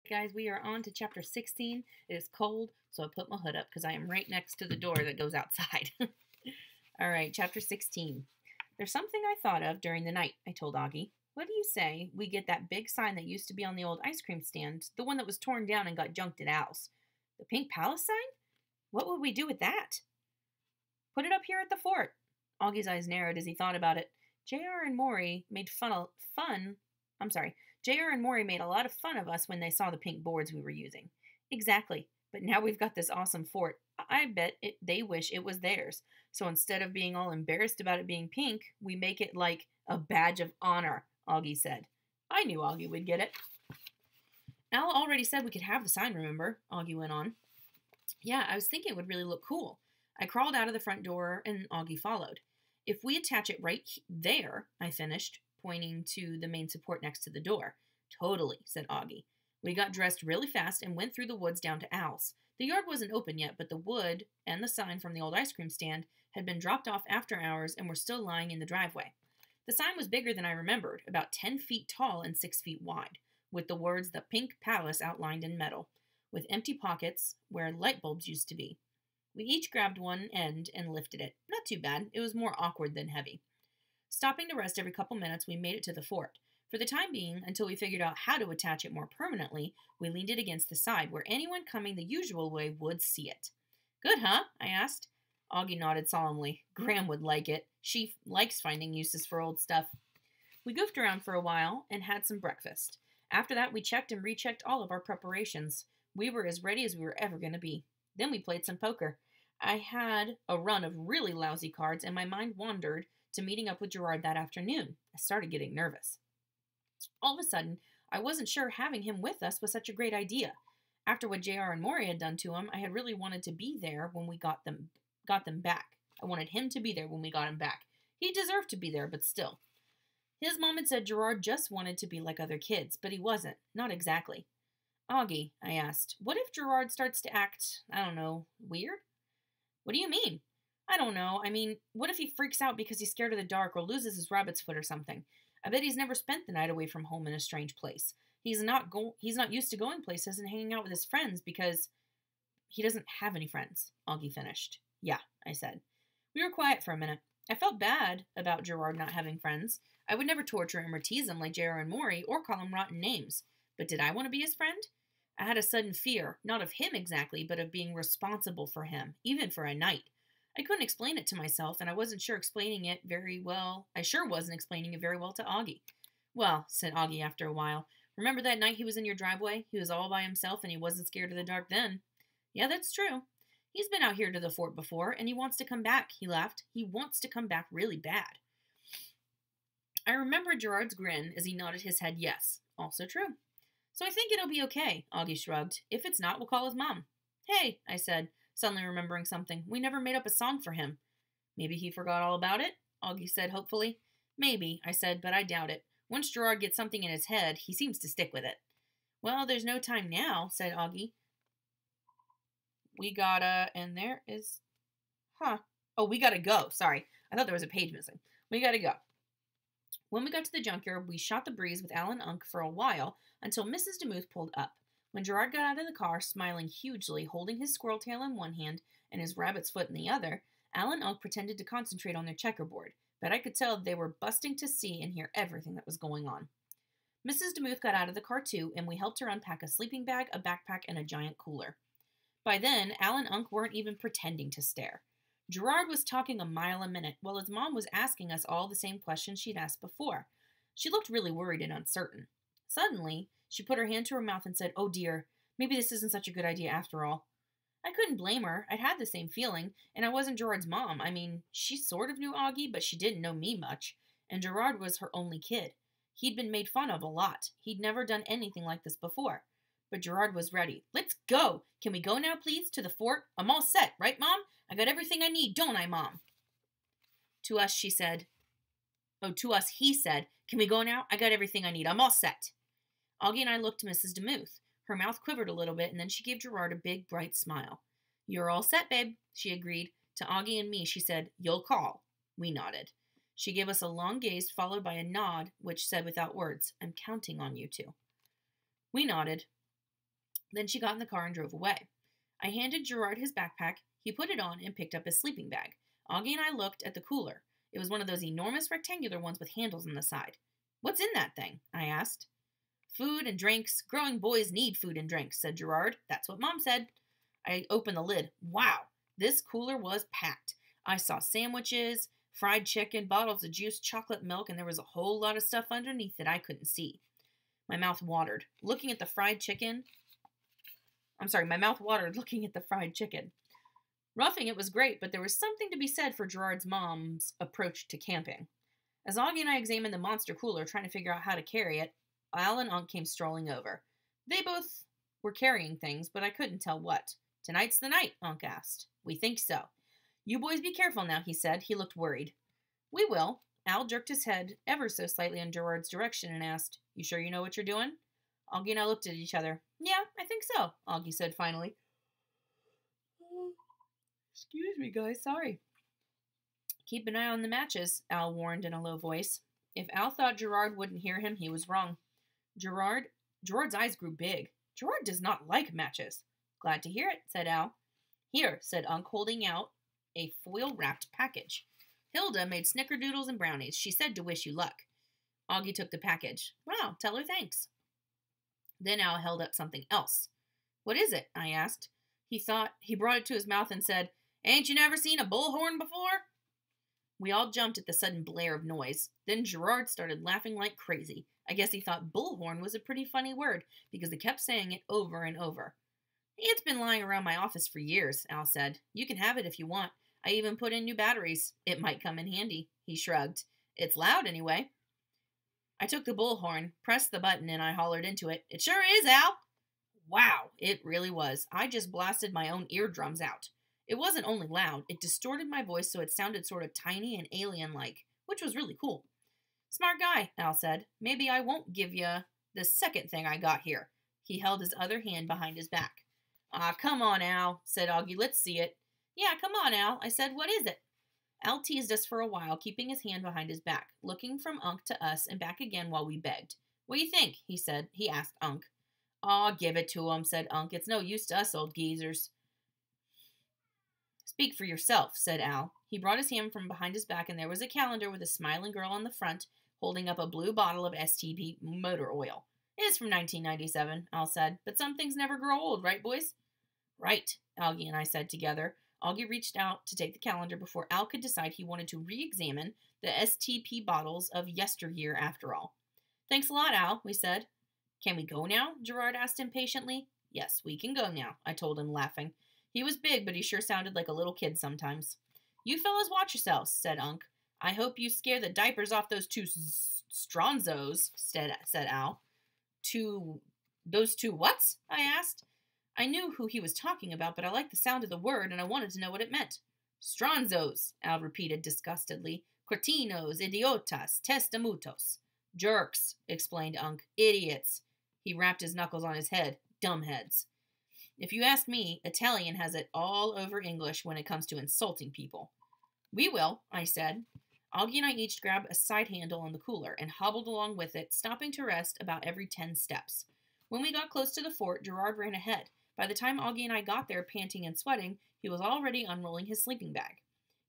Guys, we are on to chapter 16. It is cold, so I put my hood up because I am right next to the door that goes outside. All right, chapter 16. There's something I thought of during the night, I told Augie. What do you say we get that big sign that used to be on the old ice cream stand, the one that was torn down and got junked at Al's? The Pink Palace sign? What would we do with that? Put it up here at the fort. Augie's eyes narrowed as he thought about it. J.R. and Maury made J.R. and Maury made a lot of fun of us when they saw the pink boards we were using. Exactly. But now we've got this awesome fort. I bet they wish it was theirs. So instead of being all embarrassed about it being pink, we make it like a badge of honor, Augie said. I knew Augie would get it. Al already said we could have the sign, remember? Augie went on. Yeah, I was thinking it would really look cool. I crawled out of the front door and Augie followed. If we attach it right there, I finished, pointing to the main support next to the door. Totally, said Augie. We got dressed really fast and went through the woods down to Al's. The yard wasn't open yet, but the wood and the sign from the old ice cream stand had been dropped off after hours and were still lying in the driveway. The sign was bigger than I remembered, about 10 feet tall and 6 feet wide, with the words "The Pink Palace" outlined in metal, with empty pockets where light bulbs used to be. We each grabbed one end and lifted it. Not too bad. It was more awkward than heavy. Stopping to rest every couple minutes, we made it to the fort. For the time being, until we figured out how to attach it more permanently, we leaned it against the side where anyone coming the usual way would see it. Good, huh? I asked. Augie nodded solemnly. Gram would like it. She likes finding uses for old stuff. We goofed around for a while and had some breakfast. After that, we checked and rechecked all of our preparations. We were as ready as we were ever going to be. Then we played some poker. I had a run of really lousy cards, and my mind wandered to meeting up with Gerard that afternoon. I started getting nervous. All of a sudden, I wasn't sure having him with us was such a great idea. After what J.R. and Maury had done to him, I had really wanted to be there when we got them back. I wanted him to be there when we got him back. He deserved to be there, but still. His mom had said Gerard just wanted to be like other kids, but he wasn't. Not exactly. Augie, I asked, what if Gerard starts to act, I don't know, weird? What do you mean? I don't know. I mean, what if he freaks out because he's scared of the dark or loses his rabbit's foot or something? I bet he's never spent the night away from home in a strange place. He's not used to going places and hanging out with his friends because he doesn't have any friends, Augie finished. Yeah, I said. We were quiet for a minute. I felt bad about Gerard not having friends. I would never torture him or tease him like J.R. and Maury or call him rotten names. But did I want to be his friend? I had a sudden fear, not of him exactly, but of being responsible for him, even for a night. I couldn't explain it to myself, and I wasn't sure explaining it very well. I sure wasn't explaining it very well to Augie. Well, said Augie after a while, remember that night he was in your driveway? He was all by himself and he wasn't scared of the dark then. Yeah, that's true. He's been out here to the fort before, and he wants to come back, he laughed. He wants to come back really bad. I remember Gerard's grin as he nodded his head yes. Also true. So I think it'll be okay, Augie shrugged. If it's not, we'll call his mom. Hey, I said, suddenly remembering something. We never made up a song for him. Maybe he forgot all about it? Augie said hopefully. Maybe, I said, but I doubt it. Once Gerard gets something in his head, he seems to stick with it. Well, there's no time now, said Augie. We gotta, and there is, we gotta go. Sorry, I thought there was a page missing. We gotta go. When we got to the junkyard, we shot the breeze with Al and Unc for a while until Mrs. DeMuth pulled up. When Gerard got out of the car, smiling hugely, holding his squirrel tail in one hand and his rabbit's foot in the other, Al and Unc pretended to concentrate on their checkerboard, but I could tell they were busting to see and hear everything that was going on. Mrs. DeMuth got out of the car too, and we helped her unpack a sleeping bag, a backpack, and a giant cooler. By then, Al and Unc weren't even pretending to stare. Gerard was talking a mile a minute, while his mom was asking us all the same questions she'd asked before. She looked really worried and uncertain. Suddenly, she put her hand to her mouth and said, "Oh dear, maybe this isn't such a good idea after all." I couldn't blame her. I'd had the same feeling, and I wasn't Gerard's mom. I mean, she sort of knew Augie, but she didn't know me much, and Gerard was her only kid. He'd been made fun of a lot. He'd never done anything like this before. But Gerard was ready. "Let's go! Can we go now, please, to the fort? I'm all set, right, Mom? I got everything I need, don't I, Mom?" To us, he said, "Can we go now? I got everything I need. I'm all set." Augie and I looked to Mrs. DeMuth. Her mouth quivered a little bit, and then she gave Gerard a big, bright smile. "You're all set, babe," she agreed. To Augie and me, she said, "You'll call." We nodded. She gave us a long gaze, followed by a nod, which said without words, "I'm counting on you two." We nodded. Then she got in the car and drove away. I handed Gerard his backpack. He put it on and picked up his sleeping bag. Augie and I looked at the cooler. It was one of those enormous rectangular ones with handles on the side. "What's in that thing?" I asked. "Food and drinks. Growing boys need food and drinks," said Gerard. "That's what Mom said." I opened the lid. Wow, this cooler was packed. I saw sandwiches, fried chicken, bottles of juice, chocolate milk, and there was a whole lot of stuff underneath that I couldn't see. My mouth watered. Looking at the fried chicken, my mouth watered looking at the fried chicken. Roughing it was great, but there was something to be said for Gerard's mom's approach to camping. As Augie and I examined the monster cooler, trying to figure out how to carry it, Al and Unc came strolling over. They both were carrying things, but I couldn't tell what. "Tonight's the night?" Unc asked. "We think so." "You boys be careful now," he said. He looked worried. "We will." Al jerked his head ever so slightly in Gerard's direction and asked, "You sure you know what you're doing?" Augie and I looked at each other. "Yeah, I think so," Augie said finally. "Excuse me, guys, sorry." "Keep an eye on the matches," Al warned in a low voice. If Al thought Gerard wouldn't hear him, he was wrong. Gerard's eyes grew big. "Gerard does not like matches." "Glad to hear it," said Al. "Here," said Unc, holding out a foil-wrapped package. "Hilda made snickerdoodles and brownies. She said to wish you luck." Augie took the package. "Wow, tell her thanks." Then Al held up something else. "What is it?" I asked. He brought it to his mouth and said, "Ain't you never seen a bullhorn before?" We all jumped at the sudden blare of noise. Then Gerard started laughing like crazy. I guess he thought bullhorn was a pretty funny word, because he kept saying it over and over. "It's been lying around my office for years," Al said. "You can have it if you want. I even put in new batteries. It might come in handy." He shrugged. "It's loud anyway." I took the bullhorn, pressed the button, and I hollered into it. "It sure is, Al!" Wow, it really was. I just blasted my own eardrums out. It wasn't only loud, it distorted my voice so it sounded sort of tiny and alien-like, which was really cool. "Smart guy," Al said. "Maybe I won't give you the second thing I got here." He held his other hand behind his back. "Aw, come on, Al," said Augie. "Let's see it." "Yeah, come on, Al," I said. "What is it?" Al teased us for a while, keeping his hand behind his back, looking from Unc to us and back again while we begged. "What do you think?" He asked Unc. "Aw, give it to him," said Unc. "It's no use to us old geezers." "Speak for yourself," said Al. He brought his hand from behind his back, and there was a calendar with a smiling girl on the front, holding up a blue bottle of STP motor oil. "It's from 1997, Al said. "But some things never grow old, right, boys?" "Right," Augie and I said together. Augie reached out to take the calendar before Al could decide he wanted to re-examine the STP bottles of yesteryear after all. "Thanks a lot, Al," we said. "Can we go now?" Gerard asked impatiently. "Yes, we can go now," I told him, laughing. He was big, but he sure sounded like a little kid sometimes. "You fellas watch yourselves," said Unc. "I hope you scare the diapers off those two stronzos," said Al. Those two what?" I asked. I knew who he was talking about, but I liked the sound of the word, and I wanted to know what it meant. "Stronzos," Al repeated disgustedly. "Cretinos, idiotas, testamutos." "Jerks," explained Unc. "Idiots." He rapped his knuckles on his head. "Dumbheads." If you ask me, Italian has it all over English when it comes to insulting people. "We will," I said. Augie and I each grabbed a side handle on the cooler and hobbled along with it, stopping to rest about every 10 steps. When we got close to the fort, Gerard ran ahead. By the time Augie and I got there, panting and sweating, he was already unrolling his sleeping bag.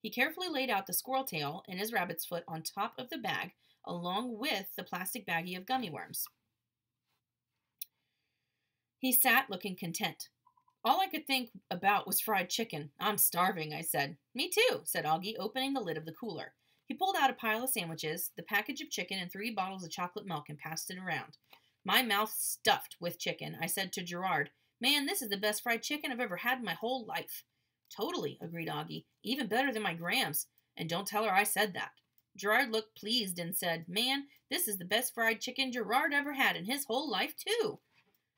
He carefully laid out the squirrel tail and his rabbit's foot on top of the bag, along with the plastic baggie of gummy worms. He sat looking content. All I could think about was fried chicken. "I'm starving," I said. "Me too," said Augie, opening the lid of the cooler. He pulled out a pile of sandwiches, the package of chicken, and 3 bottles of chocolate milk and passed it around. My mouth stuffed with chicken, I said to Gerard, "Man, this is the best fried chicken I've ever had in my whole life." "Totally," agreed Augie. "Even better than my Grams. And don't tell her I said that." Gerard looked pleased and said, "Man, this is the best fried chicken Gerard ever had in his whole life, too."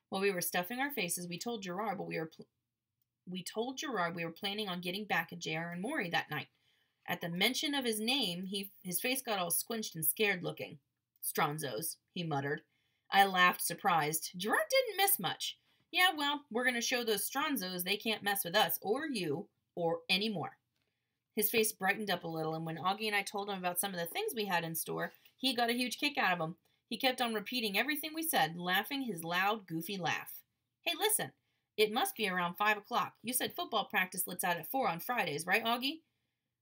While we were stuffing our faces, we told Gerard we were planning on getting back at JR and Maury that night. At the mention of his name, his face got all squinched and scared looking. "Stronzos," he muttered. I laughed, surprised. Gerard didn't miss much. "Yeah, well, we're going to show those Stronzos they can't mess with us, or you, or any more." His face brightened up a little, and when Augie and I told him about some of the things we had in store, he got a huge kick out of them. He kept on repeating everything we said, laughing his loud, goofy laugh. Hey, listen. It must be around 5 o'clock. You said football practice lets out at 4 on Fridays, right, Augie?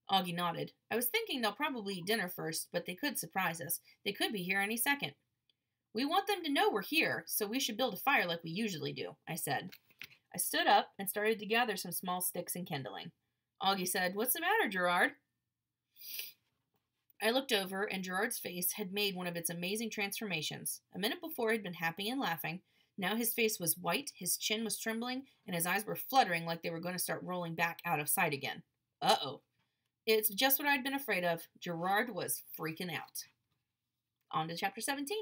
Augie nodded. I was thinking they'll probably eat dinner first, but they could surprise us. They could be here any second. We want them to know we're here, so we should build a fire like we usually do, I said. I stood up and started to gather some small sticks and kindling. Augie said, What's the matter, Gerard? I looked over, and Gerard's face had made one of its amazing transformations. A minute before, he'd been happy and laughing. Now his face was white, his chin was trembling, and his eyes were fluttering like they were going to start rolling back out of sight again. Uh-oh. It's just what I'd been afraid of. Gerard was freaking out. On to chapter 17.